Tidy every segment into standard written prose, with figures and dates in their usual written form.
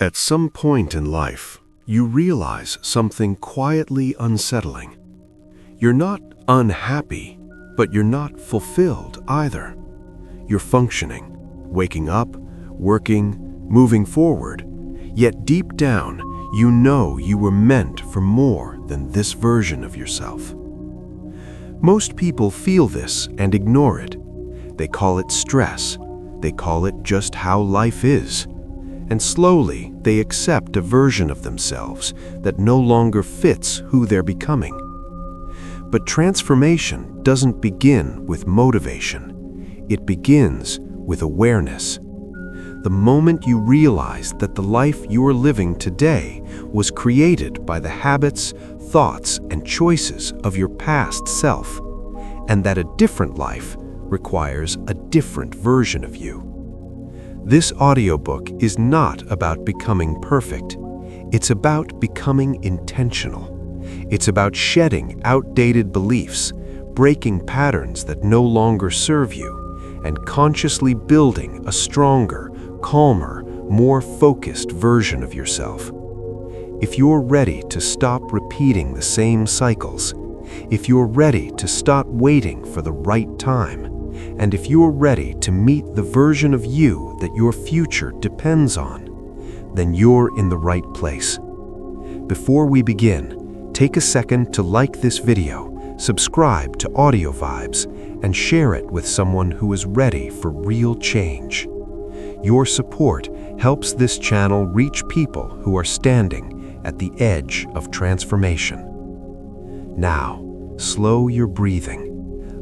At some point in life, you realize something quietly unsettling. You're not unhappy, but you're not fulfilled either. You're functioning, waking up, working, moving forward, yet deep down, you know you were meant for more than this version of yourself. Most people feel this and ignore it. They call it stress. They call it just how life is. And slowly, they accept a version of themselves that no longer fits who they're becoming. But transformation doesn't begin with motivation. It begins with awareness. The moment you realize that the life you are living today was created by the habits, thoughts, and choices of your past self, and that a different life requires a different version of you. This audiobook is not about becoming perfect. It's about becoming intentional. It's about shedding outdated beliefs, breaking patterns that no longer serve you, and consciously building a stronger, calmer, more focused version of yourself. If you're ready to stop repeating the same cycles, if you're ready to stop waiting for the right time, and if you're ready to meet the version of you that your future depends on, then you're in the right place. Before we begin, take a second to like this video, subscribe to Audio Vibes, and share it with someone who is ready for real change. Your support helps this channel reach people who are standing at the edge of transformation. Now, slow your breathing.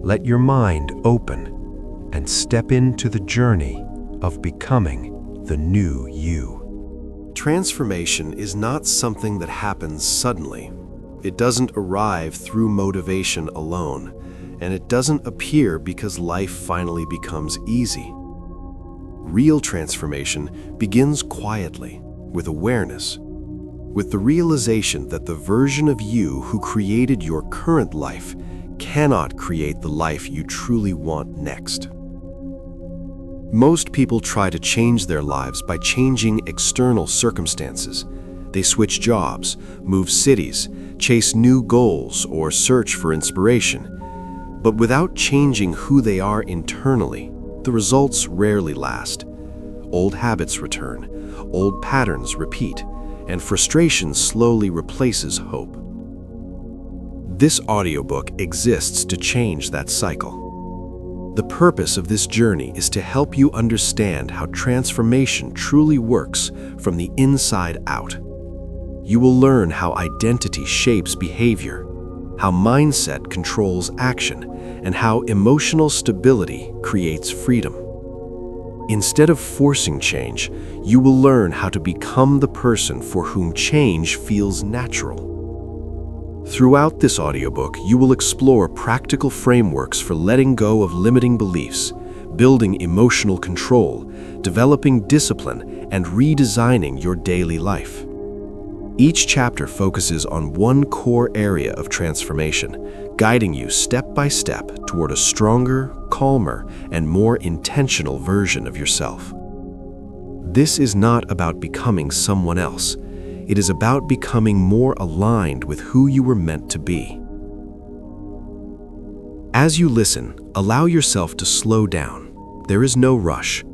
Let your mind open and step into the journey of becoming the new you. Transformation is not something that happens suddenly. It doesn't arrive through motivation alone, and it doesn't appear because life finally becomes easy. Real transformation begins quietly, with awareness, with the realization that the version of you who created your current life cannot create the life you truly want next. Most people try to change their lives by changing external circumstances. They switch jobs, move cities, chase new goals, or search for inspiration. But without changing who they are internally, the results rarely last. Old habits return, old patterns repeat, and frustration slowly replaces hope. This audiobook exists to change that cycle. The purpose of this journey is to help you understand how transformation truly works from the inside out. You will learn how identity shapes behavior, how mindset controls action, and how emotional stability creates freedom. Instead of forcing change, you will learn how to become the person for whom change feels natural. Throughout this audiobook, you will explore practical frameworks for letting go of limiting beliefs, building emotional control, developing discipline, and redesigning your daily life. Each chapter focuses on one core area of transformation, guiding you step by step toward a stronger, calmer, and more intentional version of yourself. This is not about becoming someone else. It is about becoming more aligned with who you were meant to be. As you listen, allow yourself to slow down. There is no rush.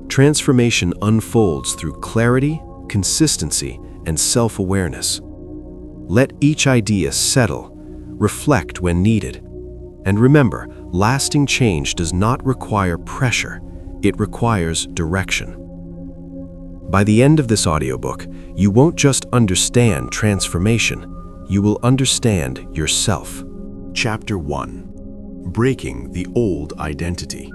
Transformation unfolds through clarity, consistency, and self-awareness. Let each idea settle, reflect when needed. And remember, lasting change does not require pressure, it requires direction. By the end of this audiobook, you won't just understand transformation, you will understand yourself. Chapter 1: Breaking the Old Identity.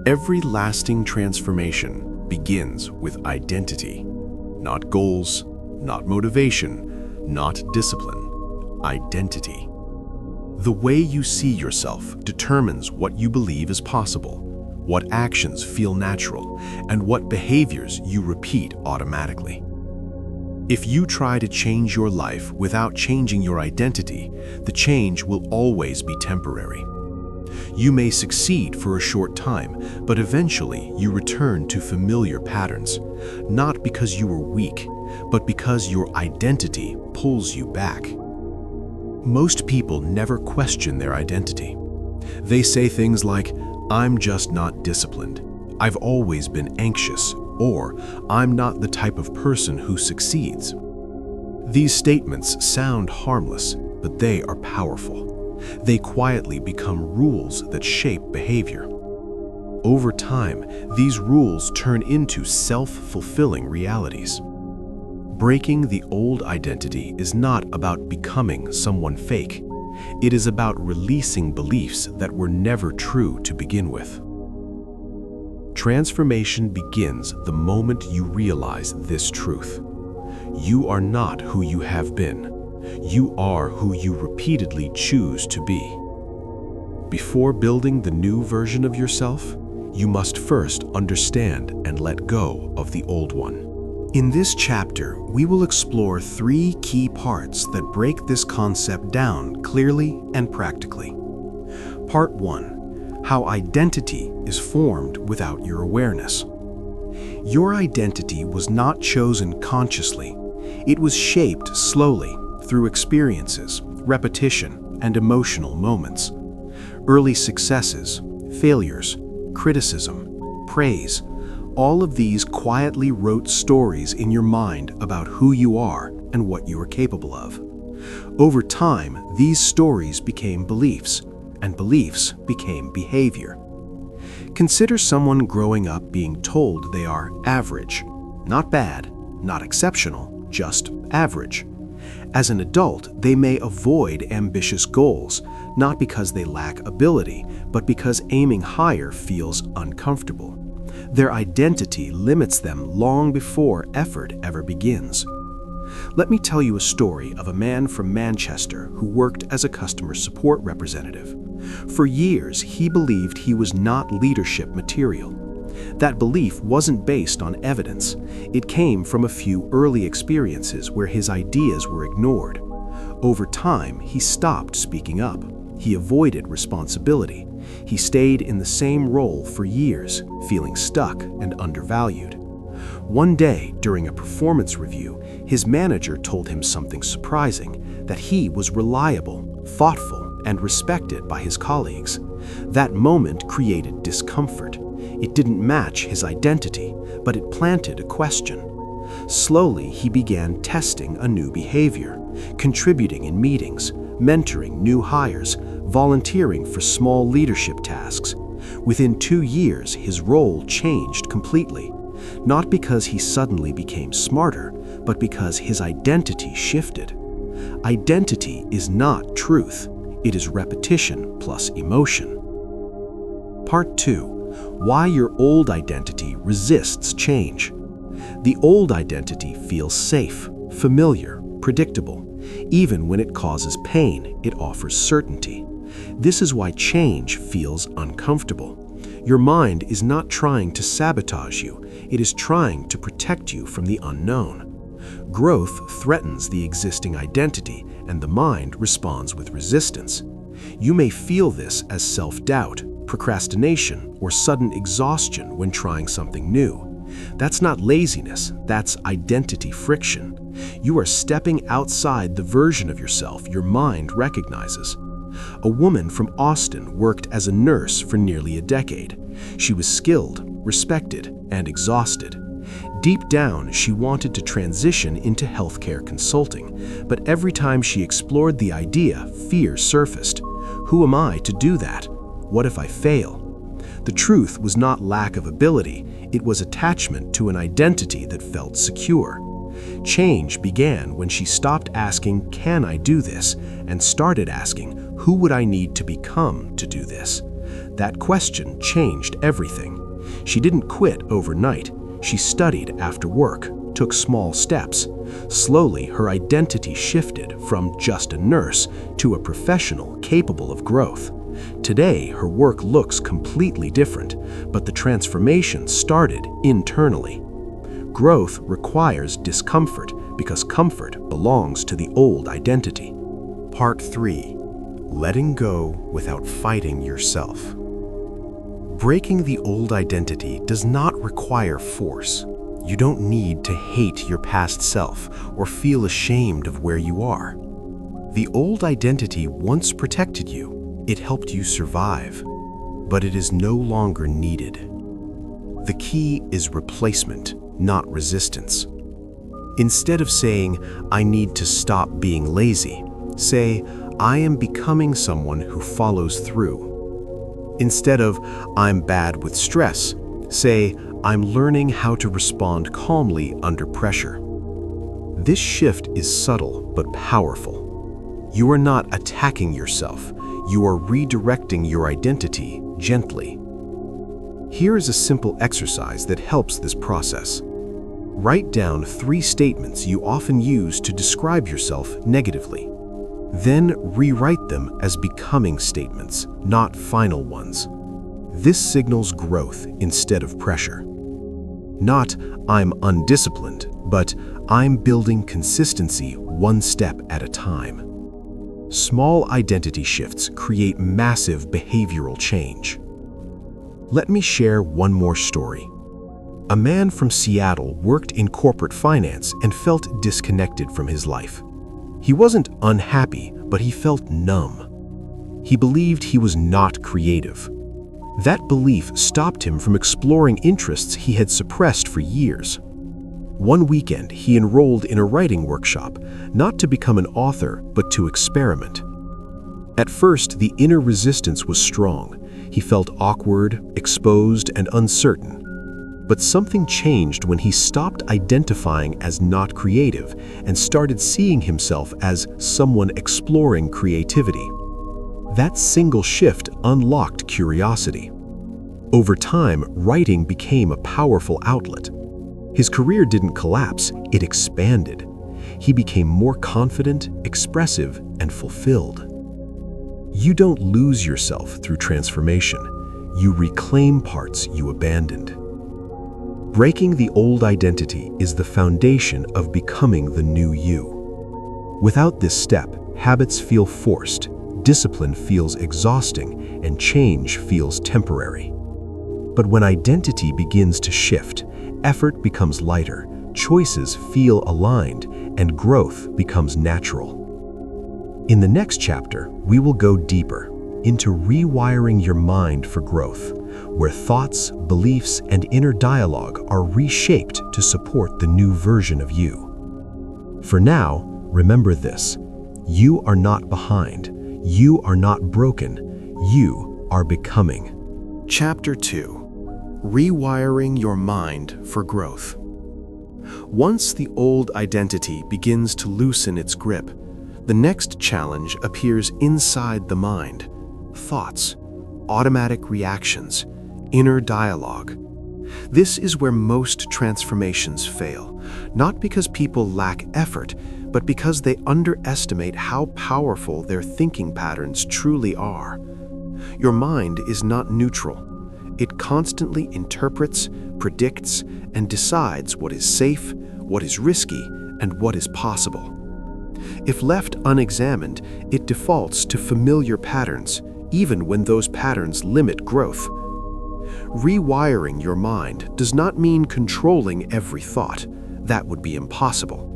Every lasting transformation begins with identity. Not goals, not motivation, not discipline. Identity. The way you see yourself determines what you believe is possible, what actions feel natural, and what behaviors you repeat automatically. If you try to change your life without changing your identity, the change will always be temporary. You may succeed for a short time, but eventually you return to familiar patterns, not because you are weak, but because your identity pulls you back. Most people never question their identity. They say things like, "I'm just not disciplined," "I've always been anxious," or "I'm not the type of person who succeeds." These statements sound harmless, but they are powerful. They quietly become rules that shape behavior. Over time, these rules turn into self-fulfilling realities. Breaking the old identity is not about becoming someone fake. It is about releasing beliefs that were never true to begin with. Transformation begins the moment you realize this truth. You are not who you have been. You are who you repeatedly choose to be. Before building the new version of yourself, you must first understand and let go of the old one. In this chapter, we will explore 3 key parts that break this concept down clearly and practically. Part 1. How identity is formed without your awareness. Your identity was not chosen consciously. It was shaped slowly through experiences, repetition, and emotional moments. Early successes, failures, criticism, praise, all of these quietly wrote stories in your mind about who you are and what you are capable of. Over time, these stories became beliefs, and beliefs became behavior. Consider someone growing up being told they are average. Not bad, not exceptional, just average. As an adult, they may avoid ambitious goals, not because they lack ability, but because aiming higher feels uncomfortable. Their identity limits them long before effort ever begins. Let me tell you a story of a man from Manchester who worked as a customer support representative. For years, he believed he was not leadership material. That belief wasn't based on evidence. It came from a few early experiences where his ideas were ignored. Over time, he stopped speaking up. He avoided responsibility. He stayed in the same role for years, feeling stuck and undervalued. One day, during a performance review, his manager told him something surprising, that he was reliable, thoughtful, and respected by his colleagues. That moment created discomfort. It didn't match his identity, but it planted a question. Slowly, he began testing a new behavior, contributing in meetings, mentoring new hires, volunteering for small leadership tasks. Within 2 years, his role changed completely. Not because he suddenly became smarter, but because his identity shifted. Identity is not truth. It is repetition plus emotion. Part 2. Why your old identity resists change. The old identity feels safe, familiar, predictable. Even when it causes pain, it offers certainty. This is why change feels uncomfortable. Your mind is not trying to sabotage you. It is trying to protect you from the unknown. Growth threatens the existing identity, and the mind responds with resistance. You may feel this as self-doubt, procrastination, or sudden exhaustion when trying something new. That's not laziness, that's identity friction. You are stepping outside the version of yourself your mind recognizes. A woman from Austin worked as a nurse for nearly a decade. She was skilled, respected, and exhausted. Deep down, she wanted to transition into healthcare consulting, but every time she explored the idea, fear surfaced. Who am I to do that? What if I fail? The truth was not lack of ability, it was attachment to an identity that felt secure. Change began when she stopped asking, "Can I do this?" and started asking, "Who would I need to become to do this?" That question changed everything. She didn't quit overnight. She studied after work, took small steps. Slowly, her identity shifted from just a nurse to a professional capable of growth. Today, her work looks completely different, but the transformation started internally. Growth requires discomfort because comfort belongs to the old identity. Part 3. letting go without fighting yourself. Breaking the old identity does not require force. You don't need to hate your past self or feel ashamed of where you are. The old identity once protected you. It helped you survive, but it is no longer needed. The key is replacement, not resistance. Instead of saying, "I need to stop being lazy," say, "I am becoming someone who follows through." Instead of, "I'm bad with stress," say, "I'm learning how to respond calmly under pressure." This shift is subtle but powerful. You are not attacking yourself. You are redirecting your identity gently. Here is a simple exercise that helps this process. Write down 3 statements you often use to describe yourself negatively. Then rewrite them as becoming statements, not final ones. This signals growth instead of pressure. Not, "I'm undisciplined," but "I'm building consistency one step at a time." Small identity shifts create massive behavioral change. Let me share one more story. A man from Seattle worked in corporate finance and felt disconnected from his life. He wasn't unhappy, but he felt numb. He believed he was not creative. That belief stopped him from exploring interests he had suppressed for years. One weekend, he enrolled in a writing workshop, not to become an author, but to experiment. At first, the inner resistance was strong. He felt awkward, exposed, and uncertain. But something changed when he stopped identifying as not creative and started seeing himself as someone exploring creativity. That single shift unlocked curiosity. Over time, writing became a powerful outlet. His career didn't collapse, it expanded. He became more confident, expressive, and fulfilled. You don't lose yourself through transformation. You reclaim parts you abandoned. Breaking the old identity is the foundation of becoming the new you. Without this step, habits feel forced, discipline feels exhausting, and change feels temporary. But when identity begins to shift, effort becomes lighter, choices feel aligned, and growth becomes natural. In the next chapter, we will go deeper into rewiring your mind for growth, where thoughts, beliefs, and inner dialogue are reshaped to support the new version of you. For now, remember this: you are not behind, you are not broken, you are becoming. Chapter 2: Rewiring your mind for growth. Once the old identity begins to loosen its grip, the next challenge appears inside the mind: thoughts, automatic reactions, inner dialogue. This is where most transformations fail, not because people lack effort, but because they underestimate how powerful their thinking patterns truly are. Your mind is not neutral. It constantly interprets, predicts, and decides what is safe, what is risky, and what is possible. If left unexamined, it defaults to familiar patterns, even when those patterns limit growth. Rewiring your mind does not mean controlling every thought. That would be impossible.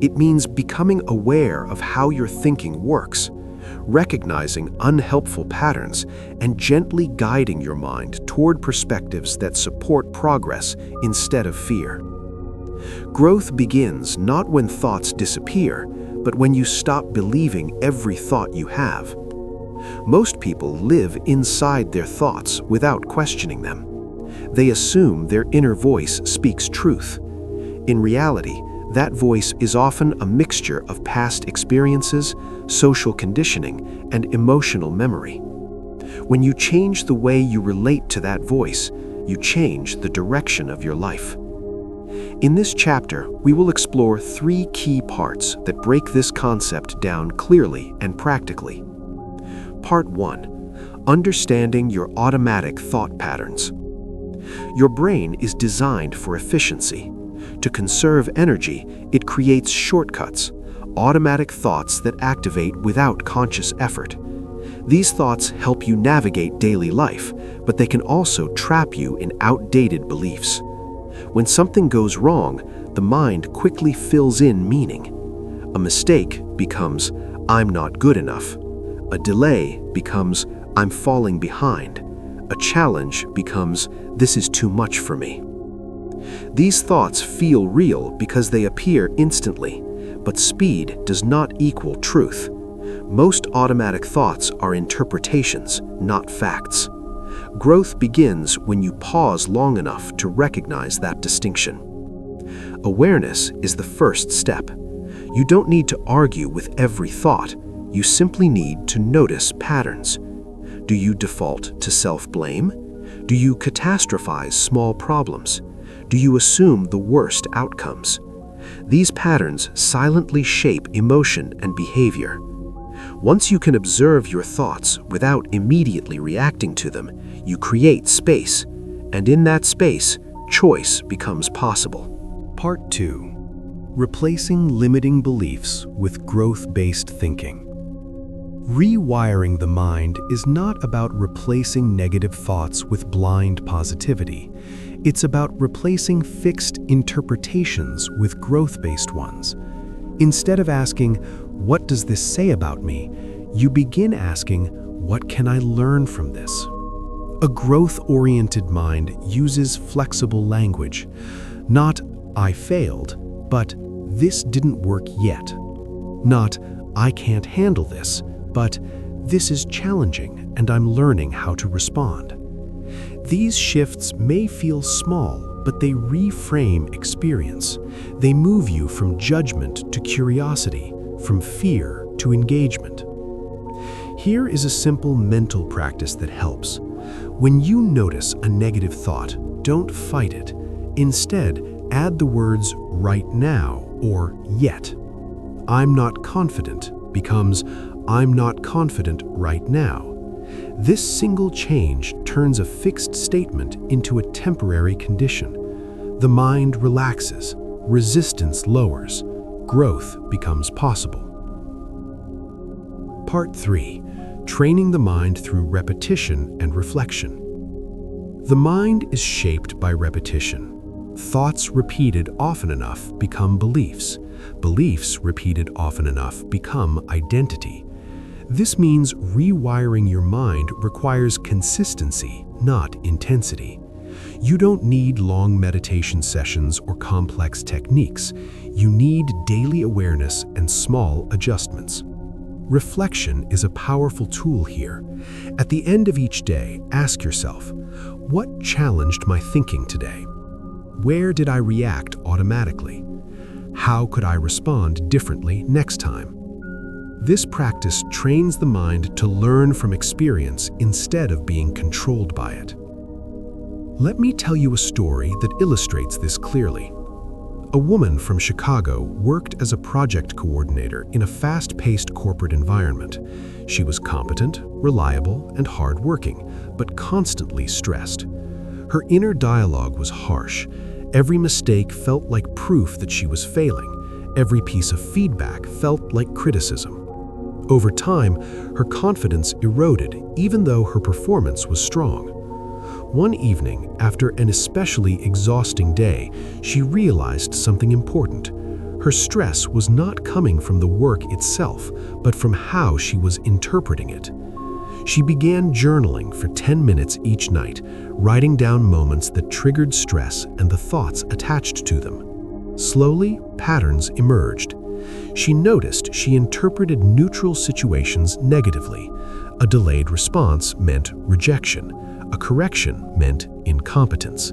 It means becoming aware of how your thinking works, recognizing unhelpful patterns, and gently guiding your mind toward perspectives that support progress instead of fear. Growth begins not when thoughts disappear, but when you stop believing every thought you have. Most people live inside their thoughts without questioning them. They assume their inner voice speaks truth. In reality, that voice is often a mixture of past experiences, social conditioning, and emotional memory. When you change the way you relate to that voice, you change the direction of your life. In this chapter, we will explore 3 key parts that break this concept down clearly and practically. Part 1: Understanding your automatic thought patterns. Your brain is designed for efficiency. To conserve energy, it creates shortcuts, automatic thoughts that activate without conscious effort. These thoughts help you navigate daily life, but they can also trap you in outdated beliefs. When something goes wrong, the mind quickly fills in meaning. A mistake becomes, "I'm not good enough." A delay becomes, "I'm falling behind." A challenge becomes, "This is too much for me." These thoughts feel real because they appear instantly, but speed does not equal truth. Most automatic thoughts are interpretations, not facts. Growth begins when you pause long enough to recognize that distinction. Awareness is the first step. You don't need to argue with every thought. You simply need to notice patterns. Do you default to self-blame? Do you catastrophize small problems? Do you assume the worst outcomes? These patterns silently shape emotion and behavior. Once you can observe your thoughts without immediately reacting to them, you create space, and in that space, choice becomes possible. Part 2. Replacing limiting beliefs with growth-based thinking. Rewiring the mind is not about replacing negative thoughts with blind positivity. It's about replacing fixed interpretations with growth-based ones. Instead of asking, "What does this say about me?" you begin asking, "What can I learn from this?" A growth-oriented mind uses flexible language. Not, "I failed," but "This didn't work yet." Not, "I can't handle this," but "This is challenging and I'm learning how to respond." These shifts may feel small, but they reframe experience. They move you from judgment to curiosity, from fear to engagement. Here is a simple mental practice that helps. When you notice a negative thought, don't fight it. Instead, add the words "right now" or "yet." "I'm not confident" becomes "I'm not confident right now." This single change turns a fixed statement into a temporary condition. The mind relaxes, resistance lowers, growth becomes possible. Part 3. Training the mind through repetition and reflection. The mind is shaped by repetition. Thoughts repeated often enough become beliefs. Beliefs repeated often enough become identity. This means rewiring your mind requires consistency, not intensity. You don't need long meditation sessions or complex techniques. You need daily awareness and small adjustments. Reflection is a powerful tool here. At the end of each day, ask yourself, what challenged my thinking today? Where did I react automatically? How could I respond differently next time? This practice trains the mind to learn from experience instead of being controlled by it. Let me tell you a story that illustrates this clearly. A woman from Chicago worked as a project coordinator in a fast-paced corporate environment. She was competent, reliable, and hardworking, but constantly stressed. Her inner dialogue was harsh. Every mistake felt like proof that she was failing. Every piece of feedback felt like criticism. Over time, her confidence eroded, even though her performance was strong. One evening, after an especially exhausting day, she realized something important. Her stress was not coming from the work itself, but from how she was interpreting it. She began journaling for 10 minutes each night, writing down moments that triggered stress and the thoughts attached to them. Slowly, patterns emerged. She noticed she interpreted neutral situations negatively. A delayed response meant rejection. A correction meant incompetence.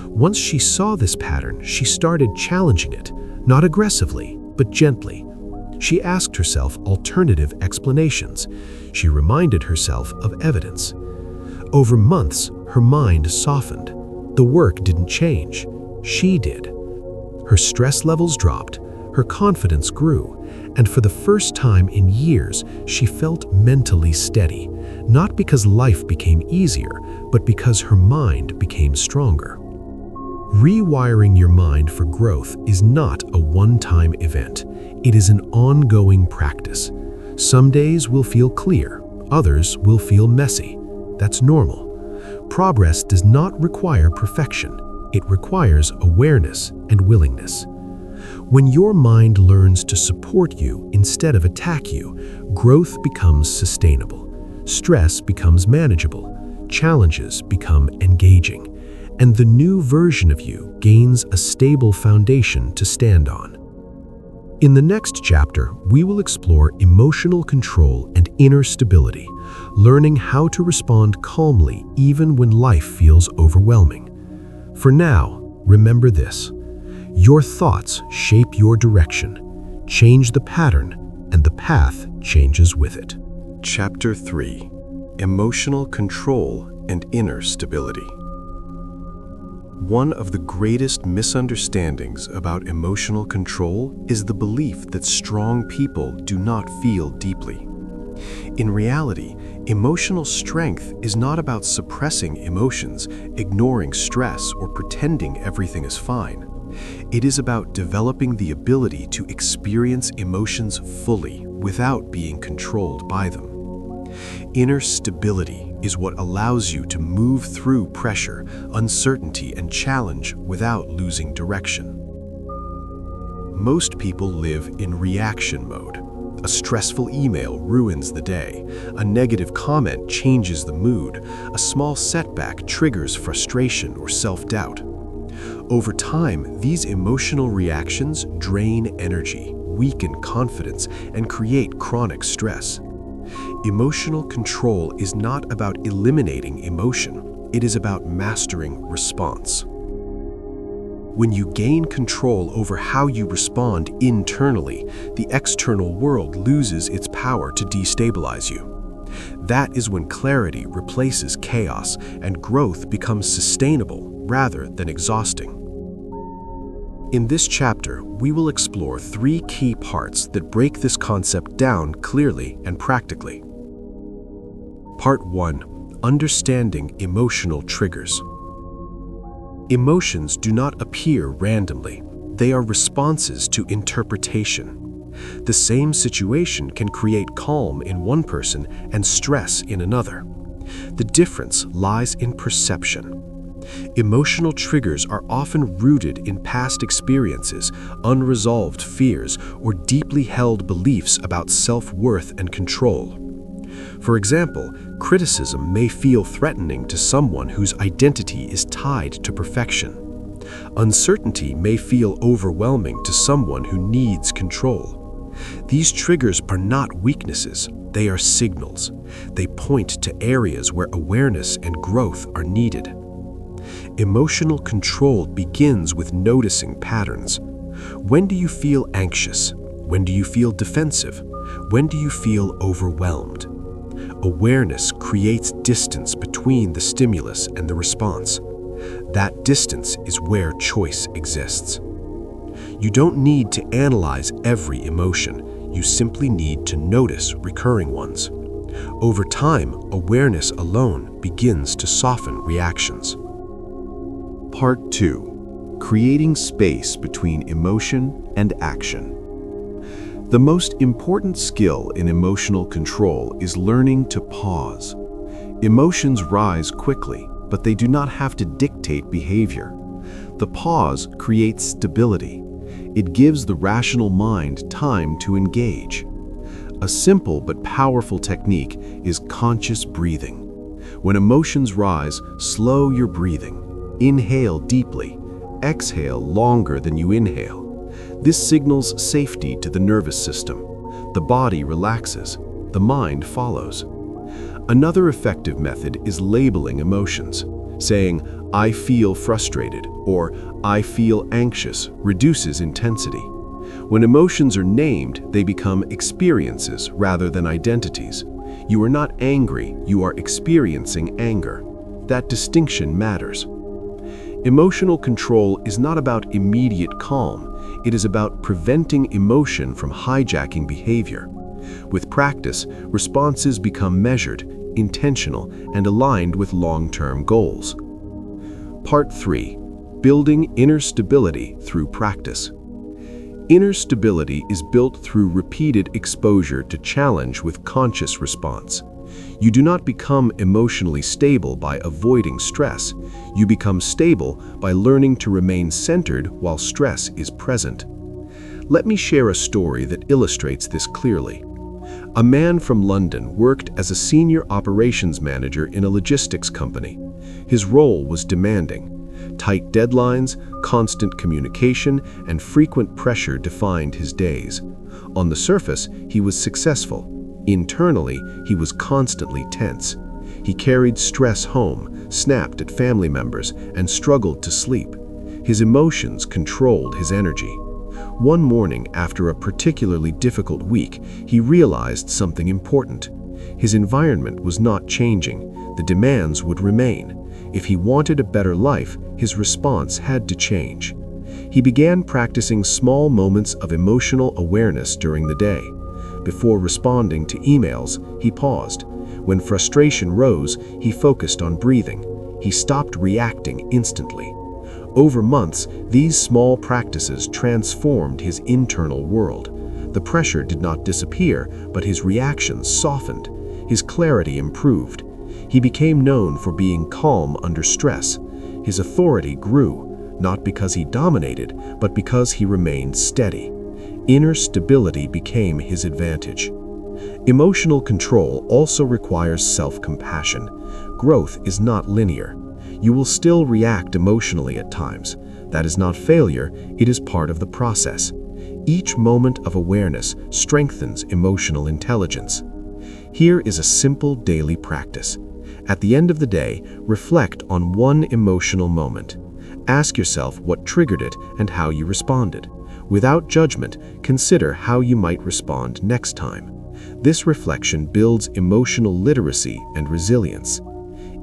Once she saw this pattern, she started challenging it, not aggressively, but gently. She asked herself alternative explanations. She reminded herself of evidence. Over months, her mind softened. The work didn't change. She did. Her stress levels dropped, her confidence grew, and for the first time in years, she felt mentally steady, not because life became easier, but because her mind became stronger. Rewiring your mind for growth is not a one-time event. It is an ongoing practice. Some days will feel clear, Others will feel messy. That's normal. Progress does not require perfection. It requires awareness and willingness. When your mind learns to support you instead of attack you, growth becomes sustainable. Stress becomes manageable. Challenges become engaging. And the new version of you gains a stable foundation to stand on. In the next chapter, we will explore emotional control and inner stability, learning how to respond calmly even when life feels overwhelming. For now, remember this: your thoughts shape your direction. Change the pattern, and the path changes with it. Chapter 3: Emotional Control and Inner Stability. One of the greatest misunderstandings about emotional control is the belief that strong people do not feel deeply. In reality, emotional strength is not about suppressing emotions, ignoring stress, or pretending everything is fine. It is about developing the ability to experience emotions fully without being controlled by them. Inner stability is what allows you to move through pressure, uncertainty, and challenge without losing direction. Most people live in reaction mode. A stressful email ruins the day. A negative comment changes the mood. A small setback triggers frustration or self-doubt. Over time, these emotional reactions drain energy, weaken confidence, and create chronic stress. Emotional control is not about eliminating emotion. It is about mastering response. When you gain control over how you respond internally, the external world loses its power to destabilize you. That is when clarity replaces chaos and growth becomes sustainable rather than exhausting. In this chapter, we will explore 3 key parts that break this concept down clearly and practically. Part 1: Understanding emotional triggers. Emotions do not appear randomly. They are responses to interpretation. The same situation can create calm in one person and stress in another. The difference lies in perception. Emotional triggers are often rooted in past experiences, unresolved fears, or deeply held beliefs about self-worth and control. For example, criticism may feel threatening to someone whose identity is tied to perfection. Uncertainty may feel overwhelming to someone who needs control. These triggers are not weaknesses, they are signals. They point to areas where awareness and growth are needed. Emotional control begins with noticing patterns. When do you feel anxious? When do you feel defensive? When do you feel overwhelmed? Awareness creates distance between the stimulus and the response. That distance is where choice exists. You don't need to analyze every emotion. You simply need to notice recurring ones. Over time, awareness alone begins to soften reactions. Part 2: Creating space between emotion and action. The most important skill in emotional control is learning to pause. Emotions rise quickly, but they do not have to dictate behavior. The pause creates stability. It gives the rational mind time to engage. A simple but powerful technique is conscious breathing. When emotions rise, slow your breathing. Inhale deeply. Exhale longer than you inhale. This signals safety to the nervous system. The body relaxes. The mind follows. Another effective method is labeling emotions. Saying, "I feel frustrated," or "I feel anxious," reduces intensity. When emotions are named, they become experiences rather than identities. You are not angry, you are experiencing anger. That distinction matters. Emotional control is not about immediate calm. It is about preventing emotion from hijacking behavior. With practice, responses become measured, intentional, and aligned with long-term goals. Part 3: Building inner stability through practice. Inner stability is built through repeated exposure to challenge with conscious response. You do not become emotionally stable by avoiding stress. You become stable by learning to remain centered while stress is present. Let me share a story that illustrates this clearly. A man from London worked as a senior operations manager in a logistics company. His role was demanding. Tight deadlines, constant communication, and frequent pressure defined his days. On the surface, he was successful. Internally, he was constantly tense. He carried stress home, snapped at family members, and struggled to sleep. His emotions controlled his energy. One morning, after a particularly difficult week, he realized something important. His environment was not changing. The demands would remain. If he wanted a better life, his response had to change. He began practicing small moments of emotional awareness during the day. Before responding to emails, he paused. When frustration rose, he focused on breathing. He stopped reacting instantly. Over months, these small practices transformed his internal world. The pressure did not disappear, but his reactions softened. His clarity improved. He became known for being calm under stress. His authority grew, not because he dominated, but because he remained steady. Inner stability became his advantage. Emotional control also requires self-compassion. Growth is not linear. You will still react emotionally at times. That is not failure, it is part of the process. Each moment of awareness strengthens emotional intelligence. Here is a simple daily practice. At the end of the day, reflect on one emotional moment. Ask yourself what triggered it and how you responded. Without judgment, consider how you might respond next time. This reflection builds emotional literacy and resilience.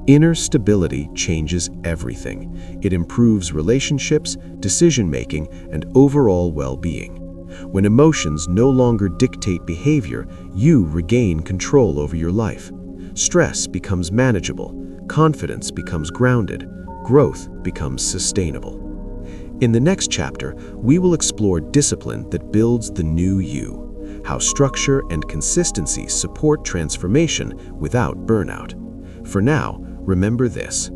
Inner stability changes everything. It improves relationships, decision-making, and overall well-being. When emotions no longer dictate behavior, you regain control over your life. Stress becomes manageable, confidence becomes grounded, growth becomes sustainable. In the next chapter, we will explore discipline that builds the new you, how structure and consistency support transformation without burnout. For now, remember this: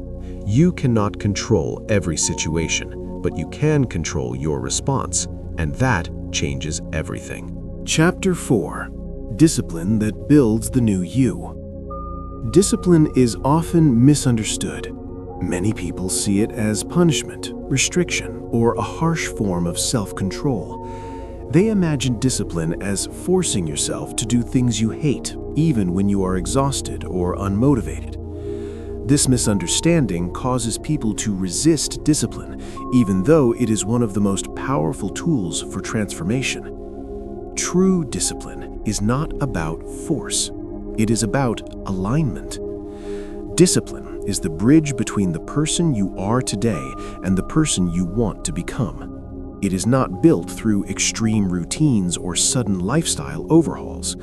you cannot control every situation, but you can control your response, and that changes everything. Chapter 4: Discipline that builds the new you. Discipline is often misunderstood. Many people see it as punishment, restriction, or a harsh form of self-control. They imagine discipline as forcing yourself to do things you hate, even when you are exhausted or unmotivated. This misunderstanding causes people to resist discipline, even though it is one of the most powerful tools for transformation. True discipline is not about force. It is about alignment. Discipline is the bridge between the person you are today and the person you want to become. It is not built through extreme routines or sudden lifestyle overhauls.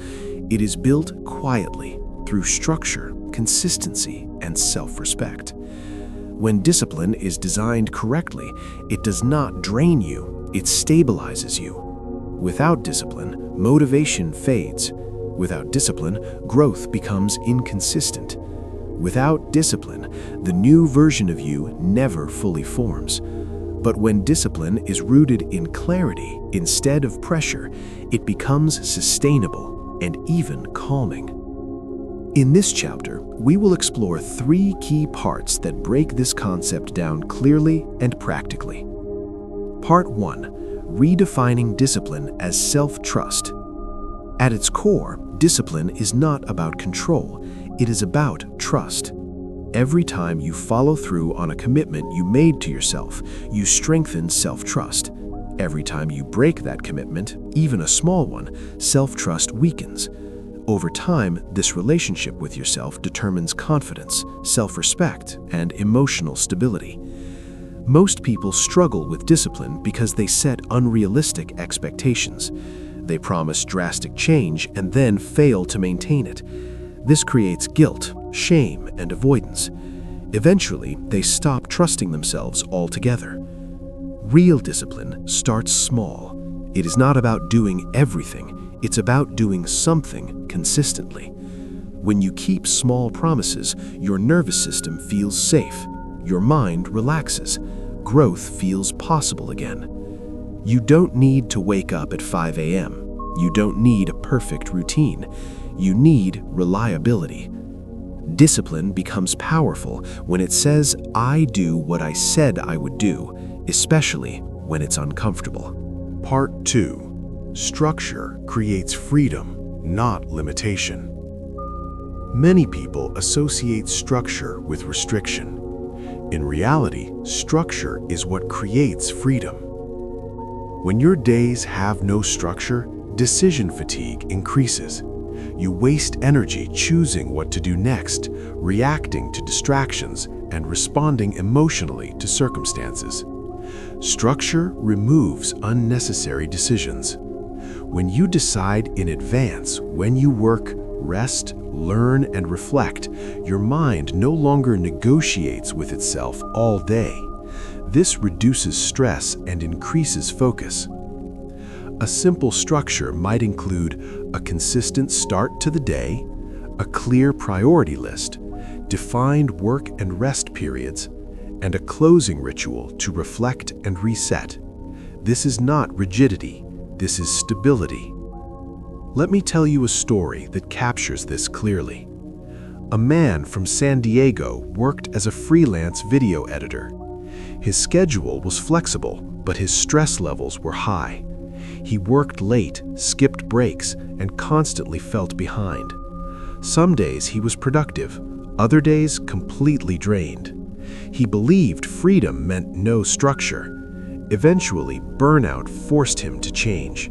It is built quietly through structure, consistency, and self-respect. When discipline is designed correctly, it does not drain you, it stabilizes you. Without discipline, motivation fades. Without discipline, growth becomes inconsistent. Without discipline, the new version of you never fully forms. But when discipline is rooted in clarity instead of pressure, it becomes sustainable and even calming. In this chapter, we will explore 3 key parts that break this concept down clearly and practically. Part 1: Redefining discipline as self-trust. At its core, discipline is not about control, it is about trust. Every time you follow through on a commitment you made to yourself, you strengthen self-trust. Every time you break that commitment, even a small one, self-trust weakens. Over time, this relationship with yourself determines confidence, self-respect, and emotional stability. Most people struggle with discipline because they set unrealistic expectations. They promise drastic change and then fail to maintain it. This creates guilt, shame, and avoidance. Eventually, they stop trusting themselves altogether. Real discipline starts small. It is not about doing everything, it's about doing something consistently. When you keep small promises, your nervous system feels safe, your mind relaxes, growth feels possible again. You don't need to wake up at 5 a.m. You don't need a perfect routine. You need reliability. Discipline becomes powerful when it says, I do what I said I would do, especially when it's uncomfortable. Part 2. Structure creates freedom, not limitation. Many people associate structure with restriction. In reality, structure is what creates freedom. When your days have no structure, decision fatigue increases. You waste energy choosing what to do next, reacting to distractions, and responding emotionally to circumstances. Structure removes unnecessary decisions. When you decide in advance when you work, rest, learn, and reflect, your mind no longer negotiates with itself all day. This reduces stress and increases focus. A simple structure might include a consistent start to the day, a clear priority list, defined work and rest periods, and a closing ritual to reflect and reset. This is not rigidity, this is stability. Let me tell you a story that captures this clearly. A man from San Diego worked as a freelance video editor. His schedule was flexible, but his stress levels were high. He worked late, skipped breaks, and constantly felt behind. Some days he was productive, other days completely drained. He believed freedom meant no structure. Eventually, burnout forced him to change.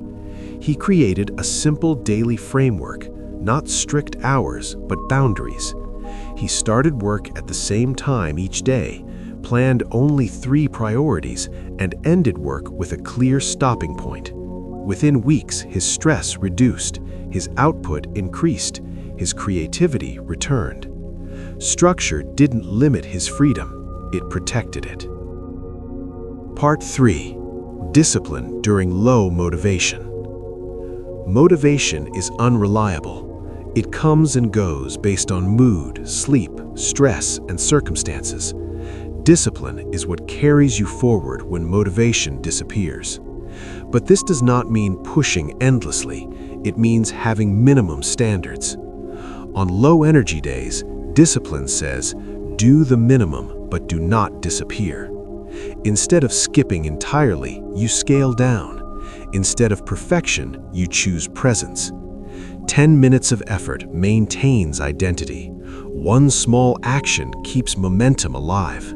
He created a simple daily framework, not strict hours, but boundaries. He started work at the same time each day, planned only 3 priorities, and ended work with a clear stopping point. Within weeks, his stress reduced, his output increased, his creativity returned. Structure didn't limit his freedom, it protected it. Part 3. Discipline during low motivation. Motivation is unreliable. It comes and goes based on mood, sleep, stress, and circumstances. Discipline is what carries you forward when motivation disappears. But this does not mean pushing endlessly. It means having minimum standards. On low energy days, discipline says, do the minimum, but do not disappear. Instead of skipping entirely, you scale down. Instead of perfection, you choose presence. 10 minutes of effort maintains identity. One small action keeps momentum alive.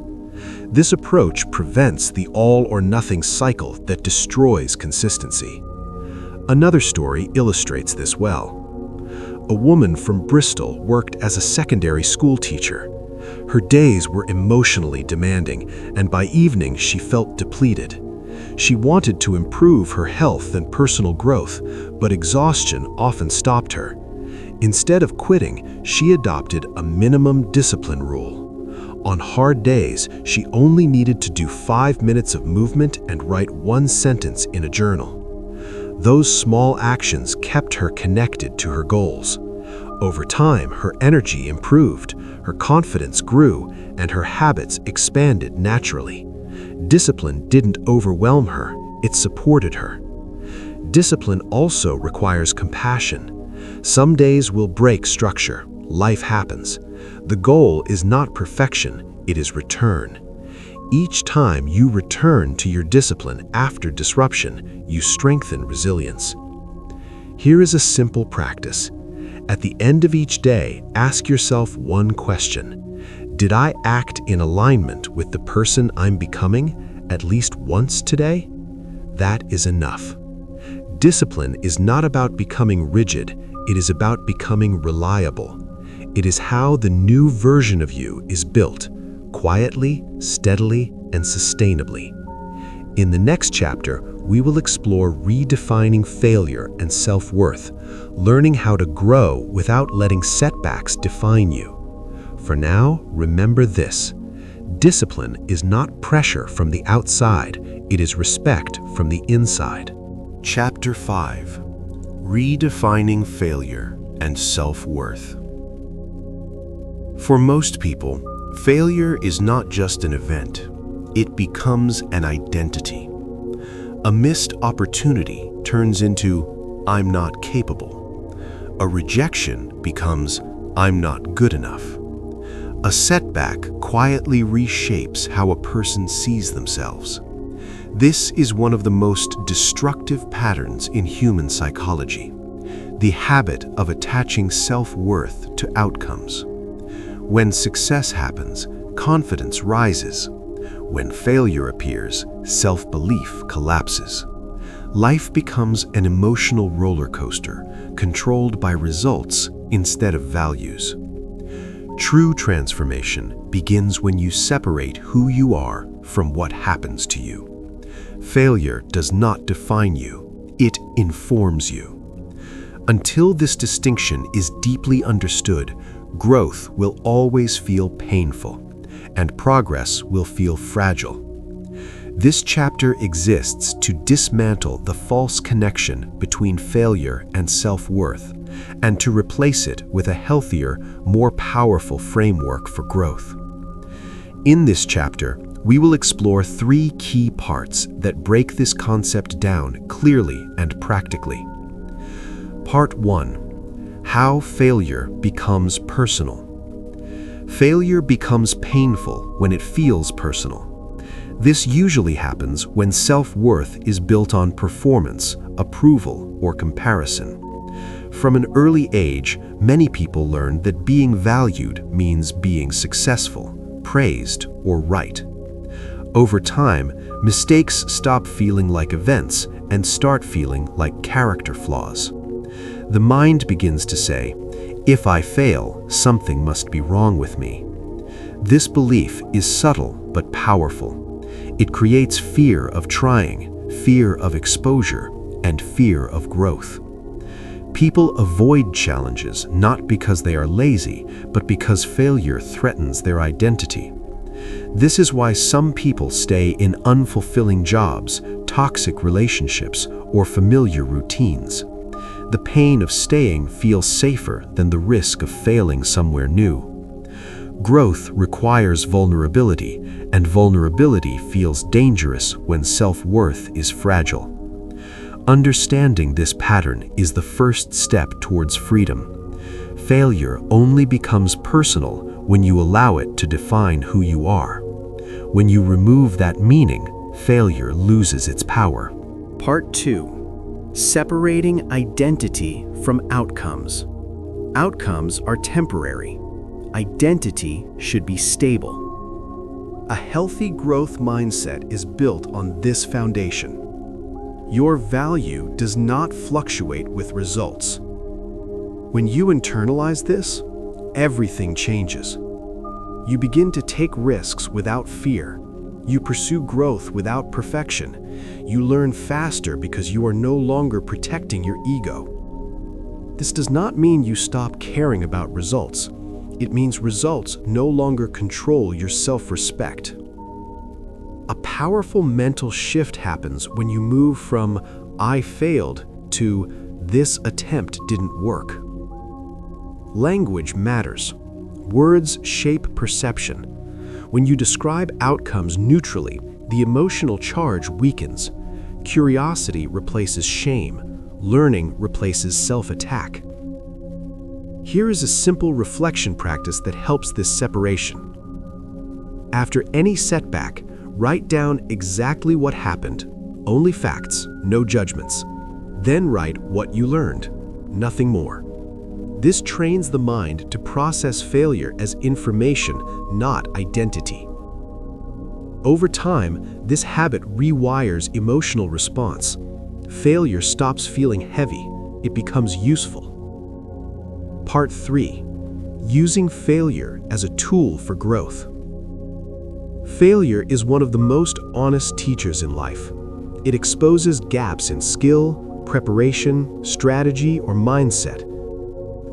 This approach prevents the all-or-nothing cycle that destroys consistency. Another story illustrates this well. A woman from Bristol worked as a secondary school teacher. Her days were emotionally demanding, and by evening she felt depleted. She wanted to improve her health and personal growth, but exhaustion often stopped her. Instead of quitting, she adopted a minimum discipline rule. On hard days, she only needed to do 5 minutes of movement and write 1 sentence in a journal. Those small actions kept her connected to her goals. Over time, her energy improved, her confidence grew, and her habits expanded naturally. Discipline didn't overwhelm her, it supported her. Discipline also requires compassion. Some days will break structure. Life happens. The goal is not perfection, it is return. Each time you return to your discipline after disruption, you strengthen resilience. Here is a simple practice. At the end of each day, ask yourself one question. Did I act in alignment with the person I'm becoming at least once today? That is enough. Discipline is not about becoming rigid, it is about becoming reliable. It is how the new version of you is built, quietly, steadily, and sustainably. In the next chapter, we will explore redefining failure and self-worth, learning how to grow without letting setbacks define you. For now, remember this. Discipline is not pressure from the outside, it is respect from the inside. Chapter 5. Redefining Failure and Self-Worth. For most people, failure is not just an event. It becomes an identity. A missed opportunity turns into, "I'm not capable." A rejection becomes, "I'm not good enough." A setback quietly reshapes how a person sees themselves. This is one of the most destructive patterns in human psychology, the habit of attaching self-worth to outcomes. When success happens, confidence rises. When failure appears, self-belief collapses. Life becomes an emotional roller coaster, controlled by results instead of values. True transformation begins when you separate who you are from what happens to you. Failure does not define you, it informs you. Until this distinction is deeply understood, growth will always feel painful, and progress will feel fragile. This chapter exists to dismantle the false connection between failure and self-worth, and to replace it with a healthier, more powerful framework for growth. In this chapter, we will explore 3 key parts that break this concept down clearly and practically. Part 1. How failure becomes personal. Failure becomes painful when it feels personal. This usually happens when self-worth is built on performance, approval, or comparison. From an early age, many people learn that being valued means being successful, praised, or right. Over time, mistakes stop feeling like events and start feeling like character flaws. The mind begins to say, "If I fail, something must be wrong with me." This belief is subtle but powerful. It creates fear of trying, fear of exposure, and fear of growth. People avoid challenges not because they are lazy, but because failure threatens their identity. This is why some people stay in unfulfilling jobs, toxic relationships, or familiar routines. The pain of staying feels safer than the risk of failing somewhere new. Growth requires vulnerability, and vulnerability feels dangerous when self-worth is fragile. Understanding this pattern is the first step towards freedom. Failure only becomes personal when you allow it to define who you are. When you remove that meaning, failure loses its power. Part 2. Separating identity from outcomes. Outcomes are temporary. Identity should be stable. A healthy growth mindset is built on this foundation. Your value does not fluctuate with results. When you internalize this, everything changes. You begin to take risks without fear. You pursue growth without perfection. You learn faster because you are no longer protecting your ego. This does not mean you stop caring about results. It means results no longer control your self-respect. A powerful mental shift happens when you move from "I failed" to "this attempt didn't work." Language matters. Words shape perception. When you describe outcomes neutrally, the emotional charge weakens. Curiosity replaces shame. Learning replaces self-attack. Here is a simple reflection practice that helps this separation. After any setback, write down exactly what happened. Only facts, no judgments. Then write what you learned, nothing more. This trains the mind to process failure as information, not identity. Over time, this habit rewires emotional response. Failure stops feeling heavy, it becomes useful. Part 3. Using failure as a tool for growth. Failure is one of the most honest teachers in life. It exposes gaps in skill, preparation, strategy, or mindset.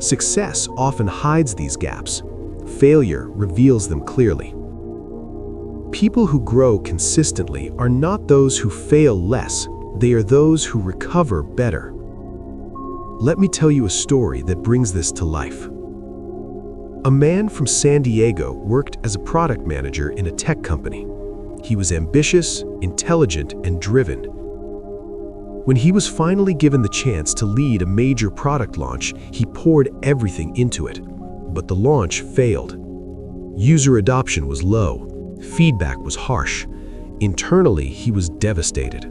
Success often hides these gaps. Failure reveals them clearly. People who grow consistently are not those who fail less, they are those who recover better. Let me tell you a story that brings this to life. A man from San Diego worked as a product manager in a tech company. He was ambitious, intelligent, and driven. When he was finally given the chance to lead a major product launch, he poured everything into it. But the launch failed. User adoption was low. Feedback was harsh. Internally, he was devastated.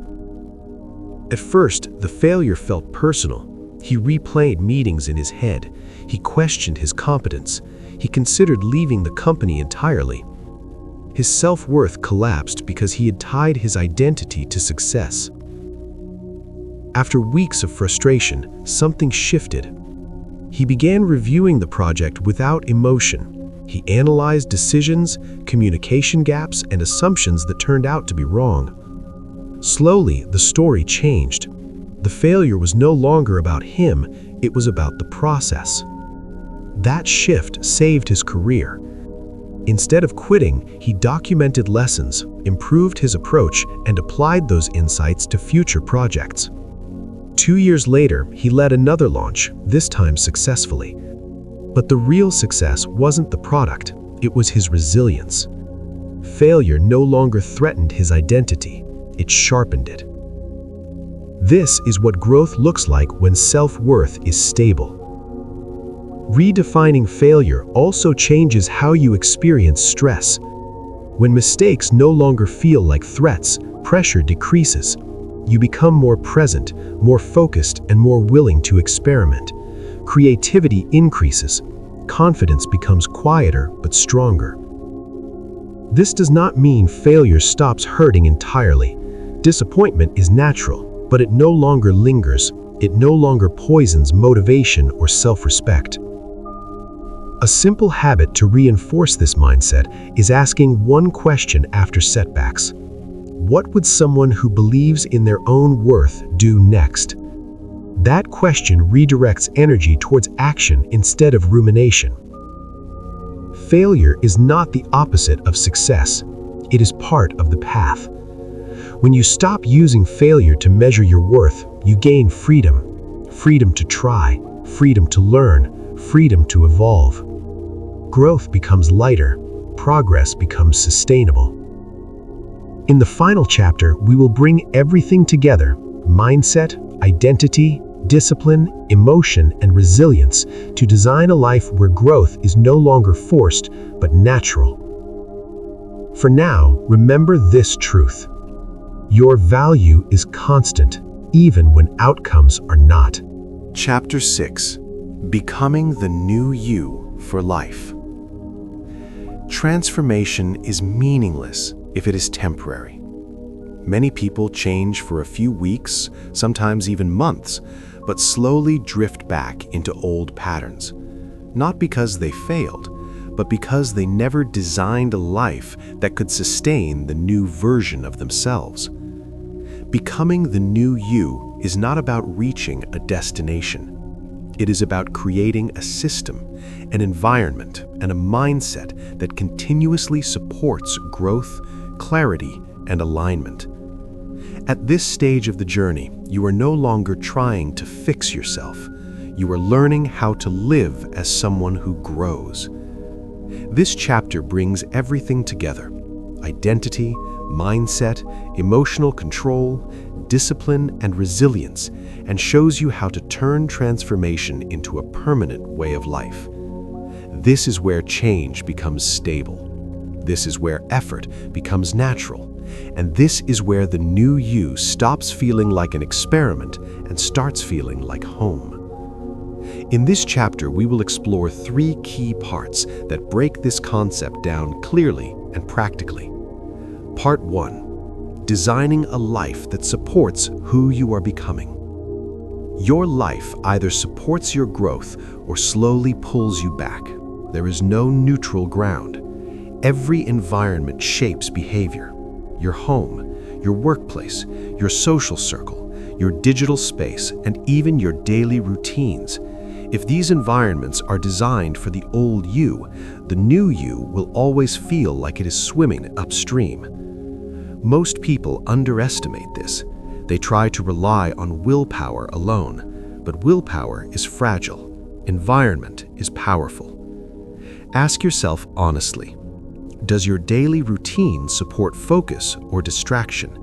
At first, the failure felt personal. He replayed meetings in his head. He questioned his competence. He considered leaving the company entirely. His self-worth collapsed because he had tied his identity to success. After weeks of frustration, something shifted. He began reviewing the project without emotion. He analyzed decisions, communication gaps, and assumptions that turned out to be wrong. Slowly, the story changed. The failure was no longer about him, it was about the process. That shift saved his career. Instead of quitting, he documented lessons, improved his approach, and applied those insights to future projects. 2 years later, he led another launch, this time successfully. But the real success wasn't the product, it was his resilience. Failure no longer threatened his identity, it sharpened it. This is what growth looks like when self-worth is stable. Redefining failure also changes how you experience stress. When mistakes no longer feel like threats, pressure decreases. You become more present, more focused, and more willing to experiment. Creativity increases. Confidence becomes quieter but stronger. This does not mean failure stops hurting entirely. Disappointment is natural, but it no longer lingers. It no longer poisons motivation or self-respect. A simple habit to reinforce this mindset is asking one question after setbacks. What would someone who believes in their own worth do next? That question redirects energy towards action instead of rumination. Failure is not the opposite of success. It is part of the path. When you stop using failure to measure your worth, you gain freedom. Freedom to try, freedom to learn, freedom to evolve. Growth becomes lighter, progress becomes sustainable. In the final chapter, we will bring everything together: mindset, identity, discipline, emotion, and resilience to design a life where growth is no longer forced, but natural. For now, remember this truth. Your value is constant, even when outcomes are not. Chapter 6: Becoming the New You for Life. Transformation is meaningless if it is temporary. Many people change for a few weeks, sometimes even months, but slowly drift back into old patterns. Not because they failed, but because they never designed a life that could sustain the new version of themselves. Becoming the new you is not about reaching a destination. It is about creating a system, an environment, and a mindset that continuously supports growth, clarity, and alignment. At this stage of the journey, you are no longer trying to fix yourself. You are learning how to live as someone who grows. This chapter brings everything together: identity, mindset, emotional control, discipline, and resilience, and shows you how to turn transformation into a permanent way of life. This is where change becomes stable. This is where effort becomes natural. And this is where the new you stops feeling like an experiment and starts feeling like home. In this chapter, we will explore 3 key parts that break this concept down clearly and practically. Part 1: Designing a life that supports who you are becoming. Your life either supports your growth or slowly pulls you back. There is no neutral ground. Every environment shapes behavior. Your home, your workplace, your social circle, your digital space, and even your daily routines. If these environments are designed for the old you, the new you will always feel like it is swimming upstream. Most people underestimate this. They try to rely on willpower alone, but willpower is fragile. Environment is powerful. Ask yourself honestly, does your daily routine support focus or distraction?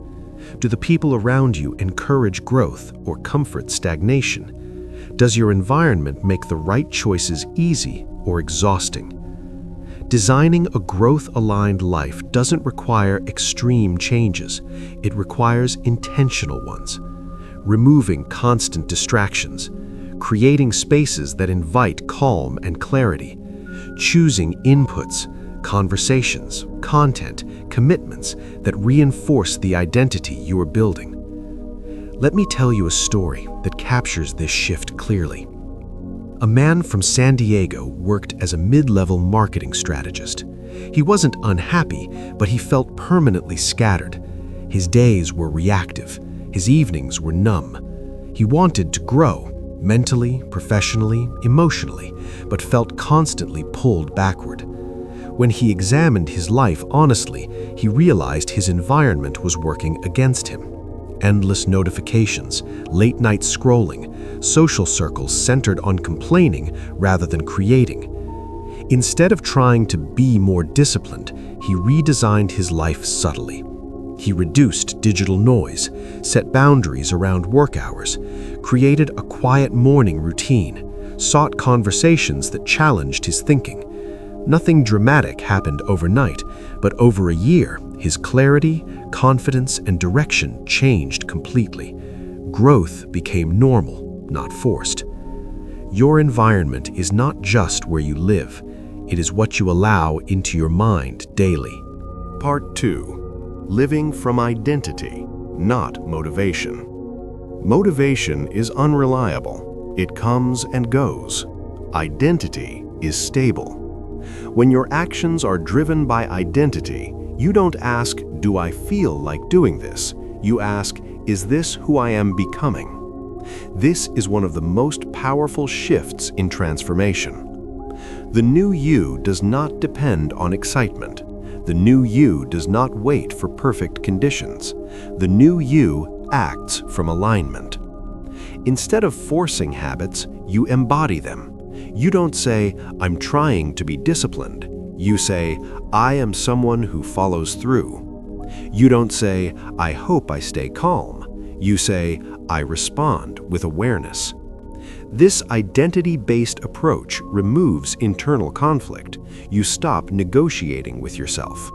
Do the people around you encourage growth or comfort stagnation? Does your environment make the right choices easy or exhausting? Designing a growth-aligned life doesn't require extreme changes. It requires intentional ones. Removing constant distractions, creating spaces that invite calm and clarity, choosing inputs, conversations, content, commitments that reinforce the identity you are building. Let me tell you a story that captures this shift clearly. A man from San Diego worked as a mid-level marketing strategist. He wasn't unhappy, but he felt permanently scattered. His days were reactive. His evenings were numb. He wanted to grow, mentally, professionally, emotionally, but felt constantly pulled backward. When he examined his life honestly, he realized his environment was working against him. Endless notifications, late-night scrolling, social circles centered on complaining rather than creating. Instead of trying to be more disciplined, he redesigned his life subtly. He reduced digital noise, set boundaries around work hours, created a quiet morning routine, sought conversations that challenged his thinking. Nothing dramatic happened overnight, but over a year, his clarity, confidence, and direction changed completely. Growth became normal, not forced. Your environment is not just where you live. It is what you allow into your mind daily. Part 2. Living from identity, not motivation. Motivation is unreliable. It comes and goes. Identity is stable. When your actions are driven by identity, you don't ask, "Do I feel like doing this?" You ask, "Is this who I am becoming?" This is one of the most powerful shifts in transformation. The new you does not depend on excitement. The new you does not wait for perfect conditions. The new you acts from alignment. Instead of forcing habits, you embody them. You don't say, "I'm trying to be disciplined." You say, "I am someone who follows through." You don't say, "I hope I stay calm." You say, "I respond with awareness." This identity-based approach removes internal conflict. You stop negotiating with yourself.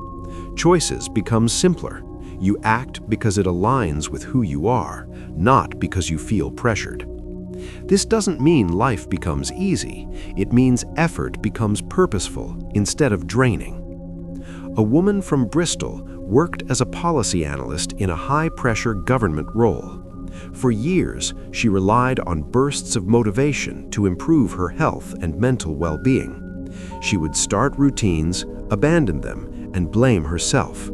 Choices become simpler. You act because it aligns with who you are, not because you feel pressured. This doesn't mean life becomes easy. It means effort becomes purposeful instead of draining. A woman from Bristol worked as a policy analyst in a high-pressure government role. For years, she relied on bursts of motivation to improve her health and mental well-being. She would start routines, abandon them, and blame herself.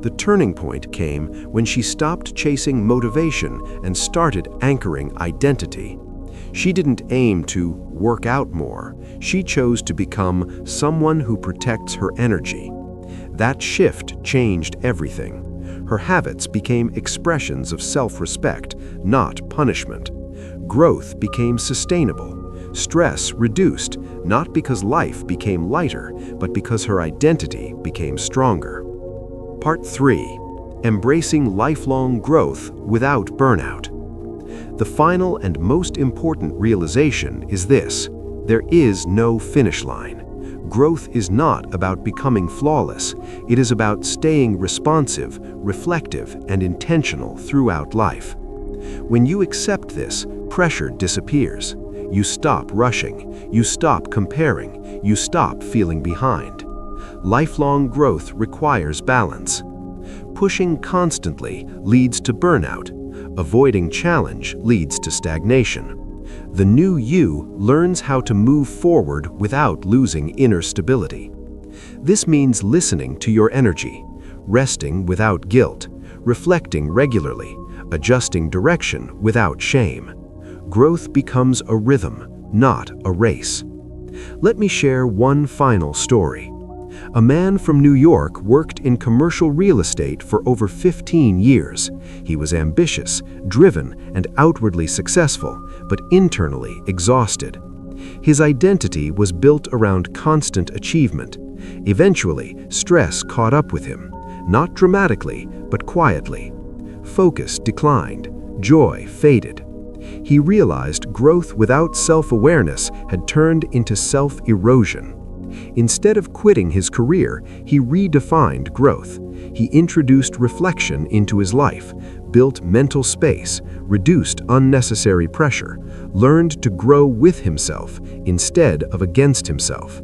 The turning point came when she stopped chasing motivation and started anchoring identity. She didn't aim to work out more. She chose to become someone who protects her energy. That shift changed everything. Her habits became expressions of self-respect, not punishment. Growth became sustainable. Stress reduced, not because life became lighter, but because her identity became stronger. Part 3. Embracing lifelong growth without burnout. The final and most important realization is this: there is no finish line. Growth is not about becoming flawless. It is about staying responsive, reflective, and intentional throughout life. When you accept this, pressure disappears. You stop rushing. You stop comparing. You stop feeling behind. Lifelong growth requires balance. Pushing constantly leads to burnout. Avoiding challenge leads to stagnation. The new you learns how to move forward without losing inner stability. This means listening to your energy, resting without guilt, reflecting regularly, adjusting direction without shame. Growth becomes a rhythm, not a race. Let me share one final story. A man from New York worked in commercial real estate for over 15 years. He was ambitious, driven, and outwardly successful, but internally exhausted. His identity was built around constant achievement. Eventually, stress caught up with him, not dramatically, but quietly. Focus declined, joy faded. He realized growth without self-awareness had turned into self-erosion. Instead of quitting his career, he redefined growth. He introduced reflection into his life, built mental space, reduced unnecessary pressure, learned to grow with himself instead of against himself.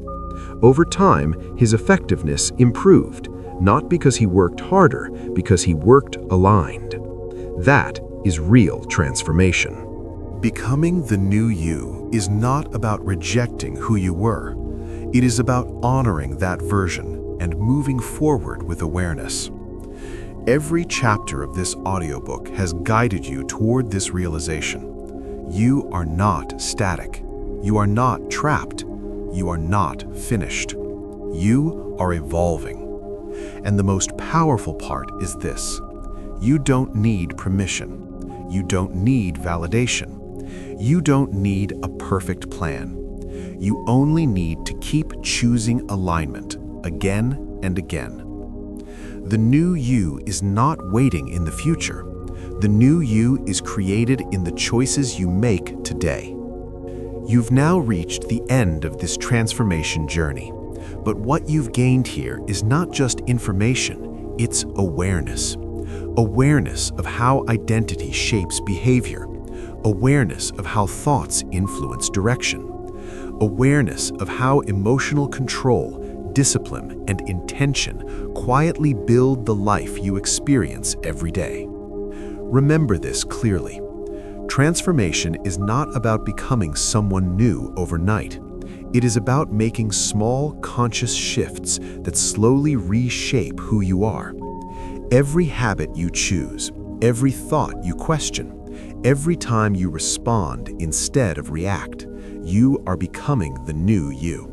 Over time, his effectiveness improved, not because he worked harder, because he worked aligned. That is real transformation. Becoming the new you is not about rejecting who you were. It is about honoring that version and moving forward with awareness. Every chapter of this audiobook has guided you toward this realization. You are not static. You are not trapped. You are not finished. You are evolving. And the most powerful part is this: you don't need permission. You don't need validation. You don't need a perfect plan. You only need to keep choosing alignment again and again. The new you is not waiting in the future. The new you is created in the choices you make today. You've now reached the end of this transformation journey, but what you've gained here is not just information, it's awareness. Awareness of how identity shapes behavior. Awareness of how thoughts influence direction. Awareness of how emotional control, discipline, and intention quietly build the life you experience every day. Remember this clearly. Transformation is not about becoming someone new overnight. It is about making small, conscious shifts that slowly reshape who you are. Every habit you choose, every thought you question, every time you respond instead of react, you are becoming the new you.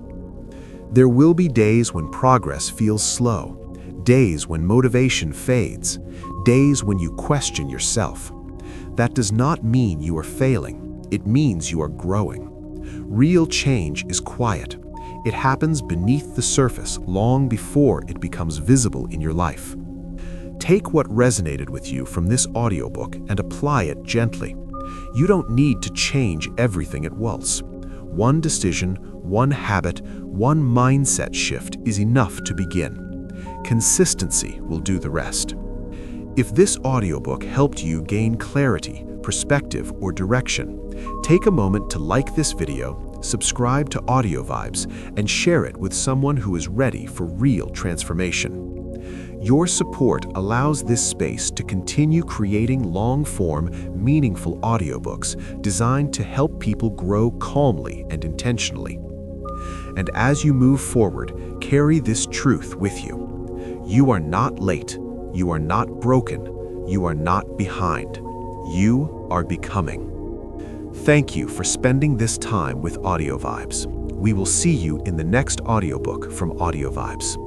There will be days when progress feels slow, days when motivation fades, days when you question yourself. That does not mean you are failing. It means you are growing. Real change is quiet. It happens beneath the surface long before it becomes visible in your life. Take what resonated with you from this audiobook and apply it gently. You don't need to change everything at once. One decision, one habit, one mindset shift is enough to begin. Consistency will do the rest. If this audiobook helped you gain clarity, perspective, or direction, take a moment to like this video, subscribe to Audio Vibes, and share it with someone who is ready for real transformation. Your support allows this space to continue creating long-form, meaningful audiobooks designed to help people grow calmly and intentionally. And as you move forward, carry this truth with you. You are not late. You are not broken. You are not behind. You are becoming. Thank you for spending this time with Audio Vibes. We will see you in the next audiobook from Audio Vibes.